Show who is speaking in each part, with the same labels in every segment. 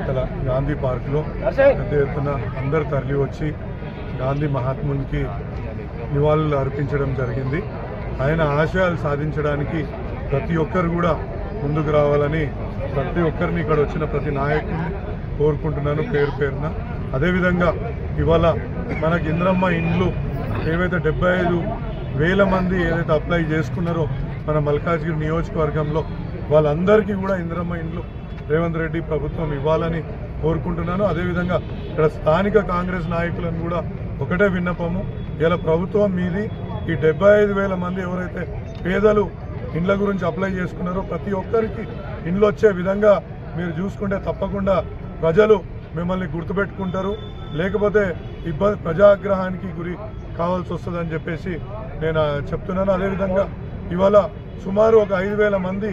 Speaker 1: ఇక్కడ గాంధీ పార్క్లో పెద్ద ఎత్తున అందరు తరలి వచ్చి గాంధీ మహాత్మునికి నివాళులు అర్పించడం జరిగింది. ఆయన ఆశయాలు సాధించడానికి ప్రతి ఒక్కరు కూడా ముందుకు రావాలని ప్రతి ఒక్కరిని ఇక్కడ వచ్చిన ప్రతి నాయకుడిని కోరుకుంటున్నాను పేరు పేరున. అదేవిధంగా ఇవాళ మనకి ఇంద్రమ్మ ఇండ్లు ఏవైతే 75,000 మంది ఏదైతే అప్లై చేసుకున్నారో మన మల్కాజ్గిరి నియోజకవర్గంలో వాళ్ళందరికీ కూడా ఇంద్రమ్మ ఇండ్లు రేవంత్ రెడ్డి ప్రభుత్వం ఇవ్వాలని కోరుకుంటున్నాను. అదేవిధంగా ఇక్కడ స్థానిక కాంగ్రెస్ నాయకులను కూడా ఒకటే విన్నపము, ఇలా ప్రభుత్వం మీది ఈ 75,000 మంది ఎవరైతే పేదలు ఇండ్ల గురించి అప్లై చేసుకున్నారో ప్రతి ఒక్కరికి ఇండ్లు వచ్చే విధంగా మీరు చూసుకుంటే తప్పకుండా ప్రజలు మిమ్మల్ని గుర్తుపెట్టుకుంటారు, లేకపోతే ఇబ్బంది ప్రజాగ్రహానికి గురి కావాల్సి వస్తుందని చెప్పేసి నేను చెప్తున్నాను. అదేవిధంగా ఇవాళ సుమారు ఒక 5,000 మంది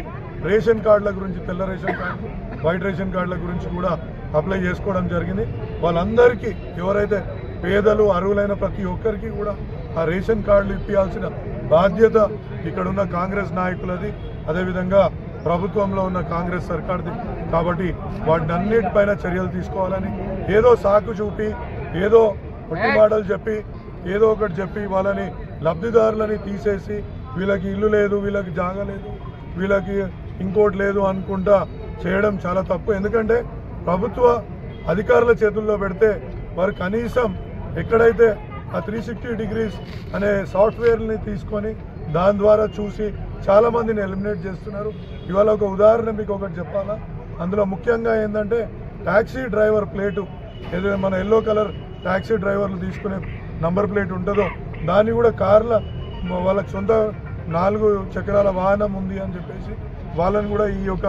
Speaker 1: రేషన్ కార్డుల గురించి, తెల్ల రేషన్ కార్డు, వైట్ రేషన్ కార్డుల గురించి కూడా అప్లై చేసుకోవడం జరిగింది. వాళ్ళందరికీ ఎవరైతే పేదలు అర్హులైన ప్రతి ఒక్కరికి కూడా ఆ రేషన్ కార్డులు ఇప్పించాల్సిన బాధ్యత ఇక్కడున్న కాంగ్రెస్ నాయకులది, అదేవిధంగా ప్రభుత్వంలో ఉన్న కాంగ్రెస్ సర్కార్ది. కాబట్టి వాటిని అన్నిటిపైన చర్యలు తీసుకోవాలని, ఏదో సాకు చూపి ఏదో ఒట్టి మాటలు చెప్పి ఏదో ఒకటి చెప్పి వాళ్ళని లబ్ధిదారులని తీసేసి వీళ్ళకి ఇల్లు లేదు, వీళ్ళకి జాగా లేదు, వీళ్ళకి ఇంకోటి లేదు అనుకుంటా చేయడం చాలా తప్పు. ఎందుకంటే ప్రభుత్వ అధికారుల చేతుల్లో పెడితే వారు కనీసం ఎక్కడైతే ఆ 360 degrees అనే సాఫ్ట్వేర్ని తీసుకొని దాని ద్వారా చూసి చాలా మందిని ఎలిమినేట్ చేస్తున్నారు. ఇవాళ ఒక ఉదాహరణ మీకు ఒకటి చెప్పాలా, అందులో ముఖ్యంగా ఏంటంటే ట్యాక్సీ డ్రైవర్ ప్లేటు ఏదైతే మన ఎల్లో కలర్ ట్యాక్సీ డ్రైవర్లు తీసుకునే నంబర్ ప్లేట్ ఉంటుందో దాన్ని కూడా కార్ల వాళ్ళకి సొంత 4 చక్రాల వాహనం ఉంది అని చెప్పేసి వాళ్ళని కూడా ఈ యొక్క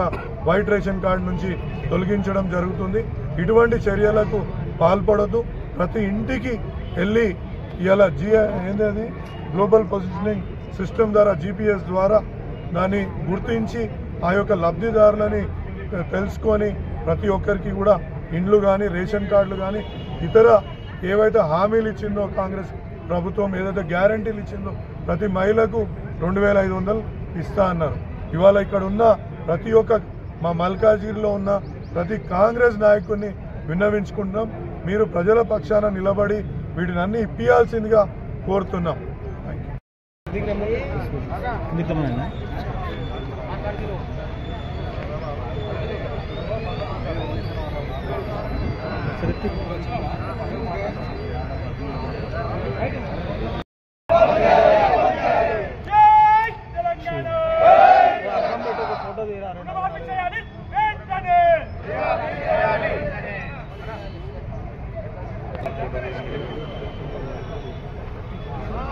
Speaker 1: వైట్ రేషన్ కార్డు నుంచి తొలగించడం జరుగుతుంది. ఇటువంటి చర్యలకు పాల్పడద్దు. ప్రతి ఇంటికి వెళ్ళి ఇలా ఏంటది గ్లోబల్ పొజిషనింగ్ సిస్టమ్ ద్వారా GPS ద్వారా దాన్ని గుర్తించి ఆ యొక్క లబ్ధిదారులని తెలుసుకొని ప్రతి ఒక్కరికి కూడా ఇండ్లు కానీ రేషన్ కార్డులు కానీ ఇతర ఏవైతే హామీలు ఇచ్చిందో కాంగ్రెస్ ప్రభుత్వం, ఏదైతే గ్యారంటీలు ఇచ్చిందో ప్రతి మహిళకు 2,500 ఇస్తా అన్నారు. ఇవాళ ఇక్కడ ఉన్న ప్రతి ఒక్క మా మల్కాజ్గిరిలో ఉన్న ప్రతి కాంగ్రెస్ నాయకుడిని విన్నవించుకుంటున్నాం, మీరు ప్రజల పక్షాన నిలబడి వీటిని అన్ని ఇప్పియాల్సిందిగా కోరుతున్నాం.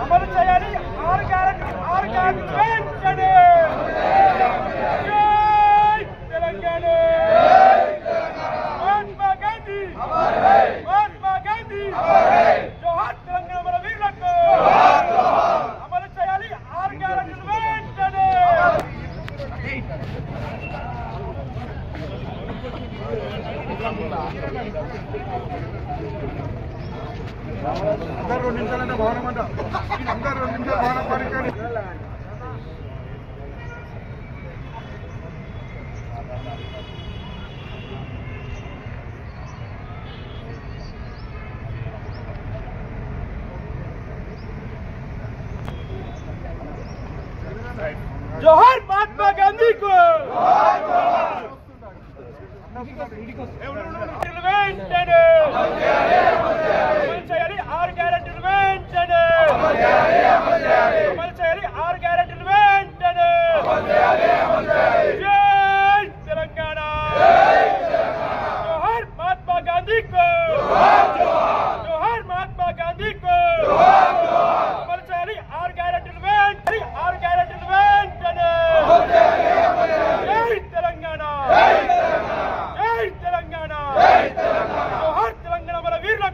Speaker 2: అమలు చేయాలి 6 గ్యారెంటీ వెంటనే. జై తెలంగాణ, మహాత్మా గాంధీ, మహాత్మా గాంధీ, జోహార్ తెలంగాణ మన వీరులకు. అమలు చేయాలి 6 గ్యారెంటీలు వెంటనే.
Speaker 1: అందరూ 2 నిమిషాలంటే భవనం అంట, అందరూ 2 నిమిషాలు భవనం పడుకొని
Speaker 2: జోహార్ మహాత్మా గాంధీ కు. వెంటనే అమలు చేయాలి 6 గ్యారెంటీలు వెంటనే. అమలు చేయాలి 6 గ్యారెంటీలు వెంటనే. జై తెలంగాణ, జోహార్ మహాత్మా గాంధీ కు. జోహార్ మహాత్మా గాంధీ కు. అమలు చేయాలి 6 గ్యారెంటీలు వెంటనే. 6 గ్యారెంటీలు వెంటనే. జై తెలంగాణ, జై తెలంగాణ, జోహార్ తెలంగాణ మన వీరులకు.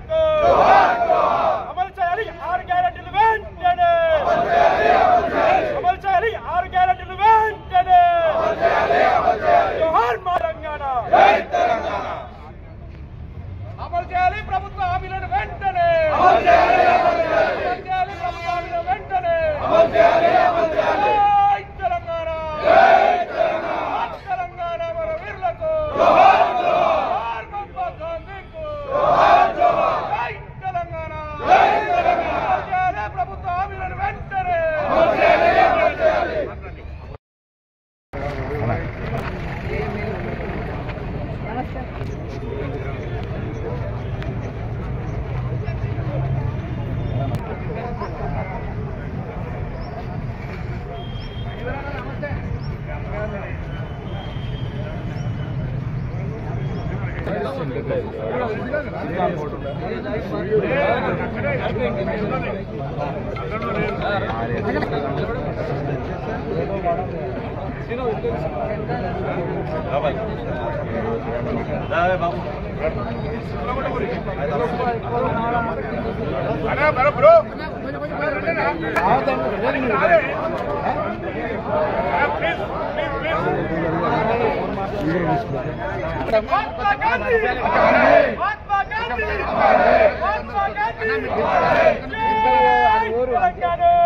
Speaker 2: Gander!